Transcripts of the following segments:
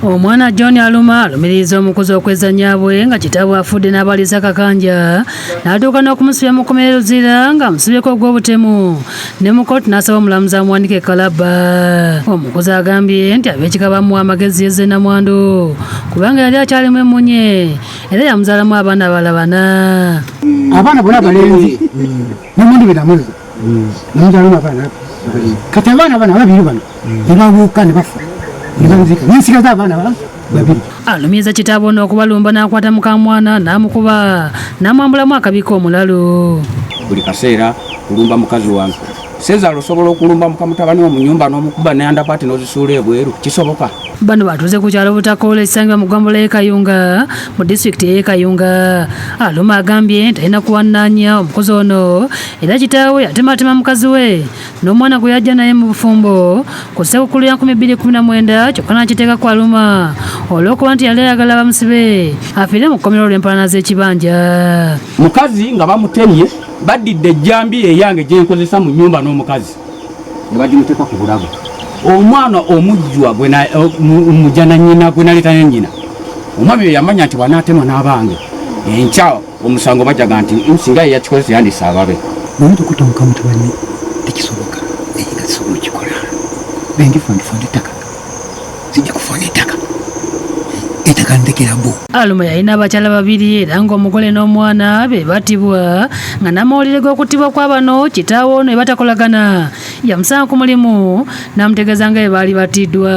Omwana John Aluma alumiriza omukuzi okwezanya bwe nga kitaawe afudde n'abaliza kakanja n'atuuka n'okumusibya mu kkomera Luzira nga amusibyeko ogw'obutemu ne mu kkooti n'asaba omulamuzi amuwanike kalaba. Omukuzi agambye nti ab'ekika bamuwa amagezi yezze Namwandu kubanga yali akyalimu emmunye era yamuzaalamu abaana abalala bana. Abaana bonna balenzi Namwandu be namuzi namuzaalamu abaana kati abaana bano ababiri bano ne babuuka ne bafa. Alumiza kitaawe n'okubalumba n'akwata mukamwana n'amukuba n'amwambulamu akabiko omulalu. Buli kaseera kulumba mukazi wange Sezaro osobola okulumba mukamutabani wo mu nnyumba n'omukuba n'andapati n'ozisuula ebweru kisoboka? Bano batuuze ku kyalo Butakoola ekisangibwa mu ggwanga l'e Kayunga mu disitulikiti y'e Kayunga. Aluma agambye nti alina kuwannaanya omukozi ono era kitaawe yatematema mukazi we n'omwana gwe yajja naye mu bufumbo ku Ssekukkulu ya 2019 kyokka n'akiteeka ku Aluma olw'okuba nti yali ayagala bamusibe afiire mu kkomero lw'empalana z'ekibanja. Mukazi nga bamutemye baddidde ejjambi eyange gye nkozesa mu nnyumba n'omukazi ne bagimuteeka ku bulago. Omwana omujjwa mujja na nnyina gwe naleeta ne nnyina omwami we yamanya nti bw'anaatemwa n'abange enkya omusango bajjaga nti singa ye yakikozesa yandisa ababe. Omuntu okutta mukamutabani tekisoboka naye nga kisobola okikola bendifondifondi ettaka sijja kufonda ettaka ettaka ntekera bo. Aluma yalina abakyala babiri era ng'omugole n'omwana be battibwa nga n'amawulire g'okuttibwa kwa bano kitaawe ono batakolagana yamusanga ku mulimu n'amutegeeza nga bwe baali battiddwa.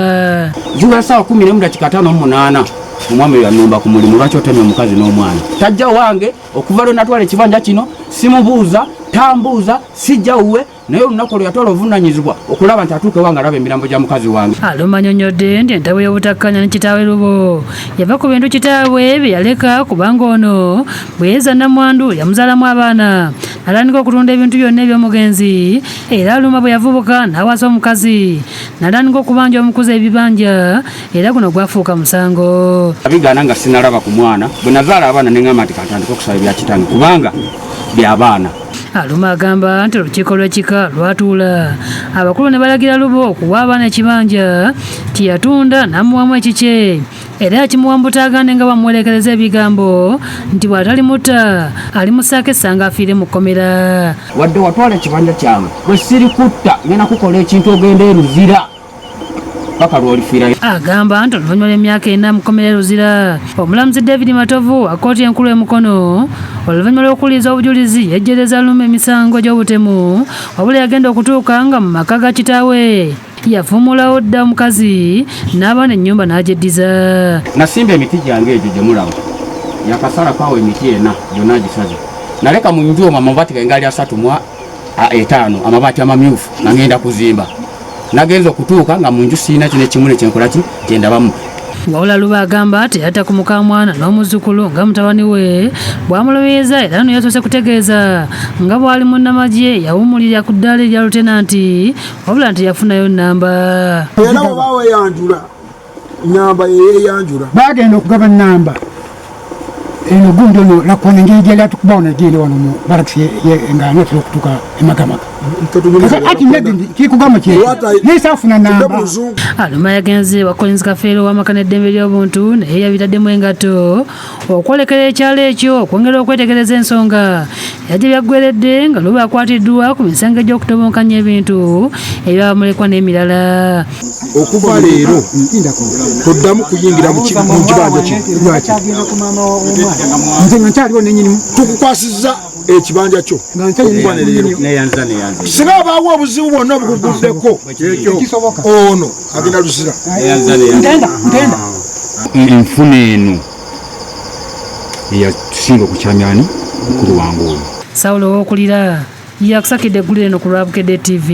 Zuba ssaawa 11:58 omwami yanumba ku mulimu lwaki otemye omukazi n'omwana. Tajja wange okuva lwe natwala ekibanja kino simubuuza tambuuza sijja wuwe naye olunaku lwe yatwala obuvunaanyizibwa okulaba nti atuuke wange alaba emirambo gya mukazi wange. Aluma annyonnyodde nti entabwe y'obutakkanya ne kitaawe Lubo yava ku bintu kitaawe bye yaleka kubanga ono bwe yezza Namwandu yamuzaalamu abaana n'atandika okutunda ebintu byonna eby'omugenzi era Aluma bwe yavubuka n'awasa omukazi n'atandika okubanja omukuzi ebibanja era guno gwafuuka musango. Abigaana nga sinalaba ku mwana bwe nazaala abaana ne ŋŋamba nti kantandika okusaba ebya kitange kubanga by'abaana. Aluma agamba nti olukiiko lw'ekika lwatuula abakulu ne balagira Lubo okuwa abaana ekibanja kiyatunda n'amuwamu ekikye era yakimuwambuta agande nga bamuwerekereza ebigambo nti bw'atalimutta alimusaako essanga afiire mu kkomera. Wadde watwala ekibanja kyange bwe sirikutta ngenda kukola ekintu ogenda e Luzira paka lw'olifiirayo. Agamba nti oluvannyuma lw'emyaka 4 mu kkomera e Luzira omulamuzi David Matovu wa kkooti enkulu e Mukono oluvannyuma lw'okuwuliriza obujulizi yejjereza Aluma emisango gy'obutemu wabula yagenda okutuuka nga mu maka ga kitaawe yafuumulawo dda omukazi n'abaana ennyumba n'agyeddiza. Nasimba emiti gyange egyo gye mulaba yakasalako awo emiti ena gyonna gisaze naleka mu njuuma amabaati gangali 35 amabaati amamyufu nga ngenda kuzimba nagenza okutuuka nga mu nju siina kino ekimuli kyenkola ki kyendabamu. Wabula Luba agamba teyatta ku mukamwana n'omuzzukulu nga mutabani we bw'amulumiza era no yasoose kutegeeza nga bw'ali munnamagye yawummulira ku ddaala erya lutenanti wabula nti yafunayo nnamba. Era bwe weyanjula nnamba yeyeyanjula bagenda okugaba nnamba eno gundi ono lakwana engeri gyali atukubawo negende wano mu barakisi nga anatera okutuuka emagamaka ati nedindi kikugamba kye nesafuna namba. Aluma yagenze wa Collins Kafeero w'amaka n'eddembe ly'obuntu naye yabitaddemu engatto okwolekera ekyalo ekyo okwongera okwetegereza ensonga yajja byaggweredde nga Luba akwatiddwa ku misango egy'okutobonkanya ebintu ebyabamulekwa n'emirala. Okuva leero toddamu kuyingira mu kibanja kino lwaki nze nga nkyaliwo nenyinimu tukukwasizza ekibanja kyo okuva ne leero singa abaawo obuzibu bwonna bukuguddeko ono agenda Luzira. ntenda enfuna eno eyatusinga okukyamyani mukulu wange oyo. Sawulo w'okulira yakusakidde eggulire eno ku Lwabukedde TV.